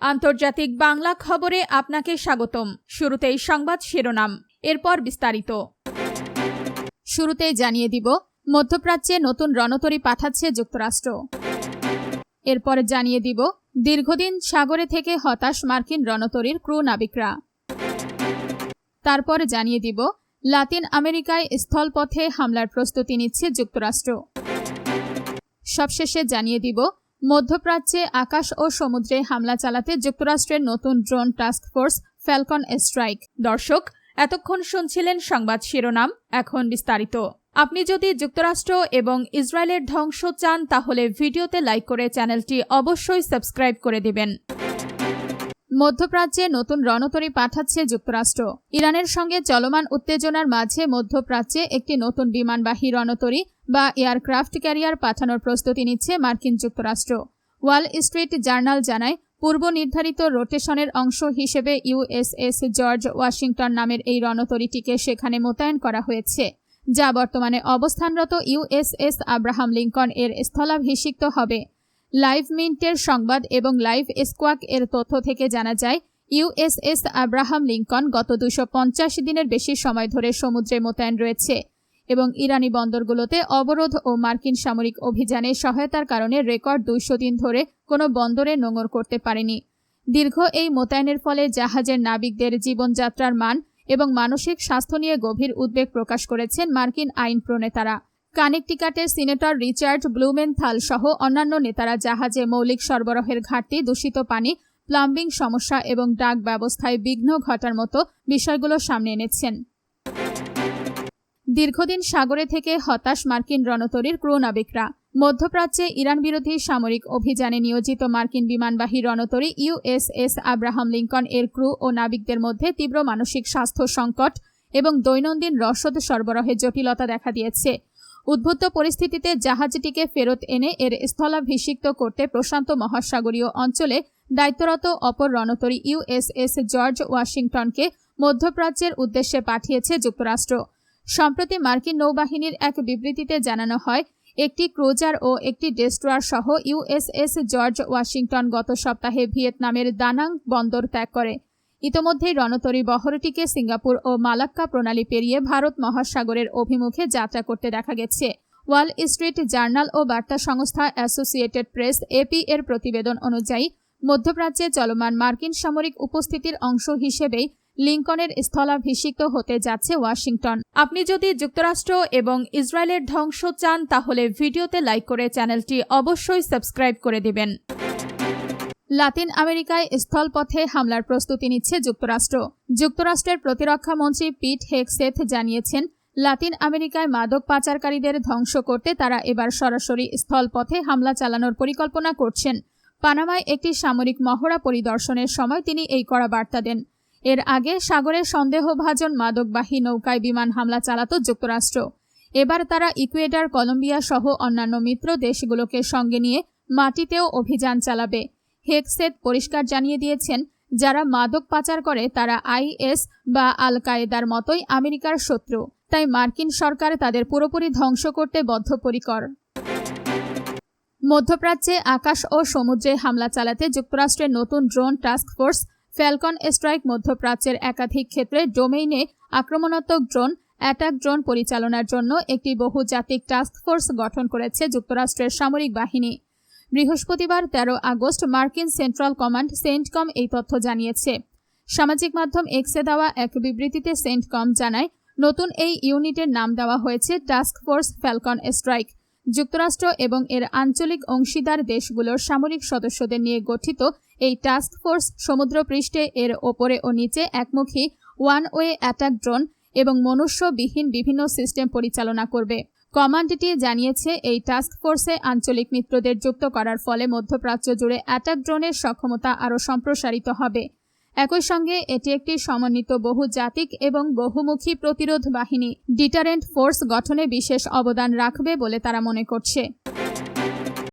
আন্তর্জাতিক বাংলা খবরে আপনাকে স্বাগতম। শুরুতেই সংবাদ শিরোনাম, এরপর বিস্তারিত। শুরুতেই জানিয়ে দিব, মধ্যপ্রাচ্যে নতুন রণতরী পাঠাচ্ছে যুক্তরাষ্ট্র। এরপর জানিয়ে দিব, দীর্ঘদিন সাগরে থেকে হতাশ মার্কিন রণতরীর ক্রু নাবিকরা। তারপর জানিয়ে দিব, লাতিন আমেরিকায় স্থলপথে হামলার প্রস্তুতি নিচ্ছে যুক্তরাষ্ট্র। সবশেষে জানিয়ে দিব, মধ্যপ্রাচ্যে আকাশ ও সমুদ্রে হামলা চালাতে যুক্তরাষ্ট্রের নতুন drone task force Falcon strike. দর্শক, এতক্ষণ শুনছিলেন সংবাদ শিরোনাম, এখন বিস্তারিত। আপনি যদি যুক্তরাষ্ট্র এবং ইসরায়েলের ধ্বংস চান তাহলে ভিডিওতে লাইক করে চ্যানেলটি অবশ্যই সাবস্ক্রাইব করে দিবেন। মধ্যপ্রাচ্যে নতুন রণতরী পাঠাচ্ছে যুক্তরাষ্ট্র। ইরানের সঙ্গে চলমান উত্তেজনার মাঝে মধ্যপ্রাচ্যে একটি নতুন বিমানবাহী রণতরী বা এয়ারক্রাফট ক্যারিয়ার পাঠানোর প্রস্তুতি নিচ্ছে মার্কিন যুক্তরাষ্ট্র। ওয়াল স্ট্রিট জার্নাল জানায়, পূর্ব নির্ধারিত রোটেশনের অংশ হিসেবে ইউএসএস জর্জ ওয়াশিংটন নামের এই রণতরীটিকে সেখানে মোতায়েন করা হয়েছে, যা বর্তমানে অবস্থানরত ইউএসএস আব্রাহাম লিঙ্কন এর স্থলাভিষিক্ত হবে। লাইভ মিন্টের সংবাদ এবং লাইভ স্কোয়াক এর তথ্য থেকে জানা যায়, ইউএসএস আব্রাহাম লিঙ্কন গত 250 দিনের বেশি সময় ধরে সমুদ্রে মোতায়েন রয়েছে এবং ইরানি বন্দরগুলোতে অবরোধ ও মার্কিন সামরিক অভিযানে সহায়তার কারণে রেকর্ড 200 দিন ধরে কোনো বন্দরে নোঙর করতে পারেনি। দীর্ঘ এই মোতায়েনের ফলে জাহাজের নাবিকদের জীবনযাত্রার মান এবং মানসিক স্বাস্থ্য নিয়ে গভীর উদ্বেগ প্রকাশ করেছেন মার্কিন আইন প্রণেতারা। কানেকটিকাটের সিনেটর রিচার্ড ব্লুমেনথাল সহ অন্যান্য নেতারা জাহাজে মৌলিক সরবরাহের ঘাটতি, দূষিত পানি, প্লাম্বিং সমস্যা এবং ডাক ব্যবস্থায় বিঘ্ন ঘটার মতো বিষয়গুলো সামনে এনেছেন। দীর্ঘদিন সাগরে থেকে হতাশ মার্কিন রণতরীর ক্রু নাবিকরা। মধ্যপ্রাচ্যে ইরান বিরোধী সামরিক অভিযানে নিয়োজিত মার্কিন বিমানবাহী রণতরী ইউএসএস আব্রাহাম লিঙ্কন এর ক্রু ও নাবিকদের মধ্যে তীব্র মানসিক স্বাস্থ্য সংকট এবং দৈনন্দিন রসদ সরবরাহে জটিলতা দেখা দিয়েছে। উদ্ভূত পরিস্থিতিতে জাহাজটিকে ফেরত এনে এর স্থলাভিষিক্ত করতে প্রশান্ত মহাসাগরীয় অঞ্চলে দায়িত্বরত অপর রণতরী ইউএসএস জর্জ ওয়াশিংটনকে মধ্যপ্রাচ্যের উদ্দেশ্যে পাঠিয়েছে যুক্তরাষ্ট্র। সম্প্রতি মার্কিন নৌবাহিনীর এক বিবৃতিতে জানানো হয়, একটি ক্রুজার ও একটি ডেস্ট্রয়ার সহ ইউএসএস জর্জ ওয়াশিংটন গত সপ্তাহে ভিয়েতনামের দানাং বন্দর ত্যাগ করে। ইতোমধ্যেই রণতরী বহরটিকে সিঙ্গাপুর ও মালাক্কা প্রণালী পেরিয়ে ভারত মহাসাগরের অভিমুখে যাত্রা করতে দেখা গেছে। ওয়াল স্ট্রিট জার্নাল ও বার্তা সংস্থা অ্যাসোসিয়েটেড প্রেস এপি এর প্রতিবেদন অনুযায়ী, মধ্যপ্রাচ্যে চলমান মার্কিন সামরিক উপস্থিতির অংশ হিসেবেই লিঙ্কনের স্থলাভিষিক্ত হতে যাচ্ছে ওয়াশিংটন। আপনি যদি যুক্তরাষ্ট্র এবং ইসরায়েলের ধ্বংস চান তাহলে ভিডিওতে লাইক করে চ্যানেলটি অবশ্যই সাবস্ক্রাইব করে দিবেন। লাতিন আমেরিকায় স্থলপথে হামলার প্রস্তুতি নিচ্ছে যুক্তরাষ্ট্র। যুক্তরাষ্ট্রের প্রতিরক্ষা মন্ত্রী পিট হেগসেথ জানিয়েছেন, লাতিন আমেরিকায় মাদক পাচারকারীদের ধ্বংস করতে তারা এবার সরাসরি স্থলপথে হামলা চালানোর পরিকল্পনা করছেন। পানামায় একটি সামরিক মহড়া পরিদর্শনের সময় তিনি এই কড়া বার্তা দেন। এর আগে সাগরে সন্দেহভাজন মাদকবাহী নৌকায় বিমান হামলা চালাত যুক্তরাষ্ট্র। এবার তারা ইকুয়েডর, কলম্বিয়া সহ অন্যান্য মিত্র দেশগুলোকে সঙ্গে নিয়ে মাটিতেও অভিযান চালাবে। হেগসেথ পরিষ্কার জানিয়ে দিয়েছেন, যারা মাদক পাচার করে তারা আইএস বা আল কায়েদার মতোই আমেরিকার শত্রু, তাই মার্কিন সরকার তাদের পুরোপুরি ধ্বংস করতে বদ্ধপরিকর। মধ্যপ্রাচ্যে আকাশ ও সমুদ্রে হামলা চালাতে যুক্তরাষ্ট্রের নতুন drone task force Falcon strike মধ্যপ্রাচ্যের একাধিক ক্ষেত্রে ডোমেইনে আক্রমণাত্মক ড্রোন, অ্যাটাক ড্রোন পরিচালনার জন্য একটি বহুজাতিক টাস্ক ফোর্স গঠন করেছে যুক্তরাষ্ট্রের সামরিক বাহিনী। বৃহস্পতিবার 13 আগস্ট মার্কিন সেন্ট্রাল কমান্ড সেন্টকম এই তথ্য জানিয়েছে। সামাজিক মাধ্যম এক্সে দেওয়া এক বিবৃতিতে সেন্টকম জানায়, নতুন এই ইউনিটের নাম দেওয়া হয়েছে টাস্ক ফোর্স ফ্যালকন স্ট্রাইক। যুক্তরাষ্ট্র এবং এর আঞ্চলিক অংশীদার দেশগুলোর সামরিক সদস্যদের নিয়ে গঠিত এই টাস্ক ফোর্স সমুদ্রপৃষ্ঠে এর ওপরে ও নিচে একমুখী ওয়ান ওয়ে অ্যাটাক ড্রোন এবং মনুষ্যবিহীন বিভিন্ন সিস্টেম পরিচালনা করবে। কমান্ডটি জানিয়েছে, এই টাস্ক ফোর্সে আঞ্চলিক মিত্রদের যুক্ত করার ফলে মধ্যপ্রাচ্য জুড়ে অ্যাটাক ড্রোনের সক্ষমতা আরও সম্প্রসারিত হবে। একই সঙ্গে এটি একটি সমন্বিত বহুজাতিক এবং বহুমুখী প্রতিরোধ বাহিনী ডিটারেন্ট ফোর্স গঠনে বিশেষ অবদান রাখবে বলে তারা মনে করছে।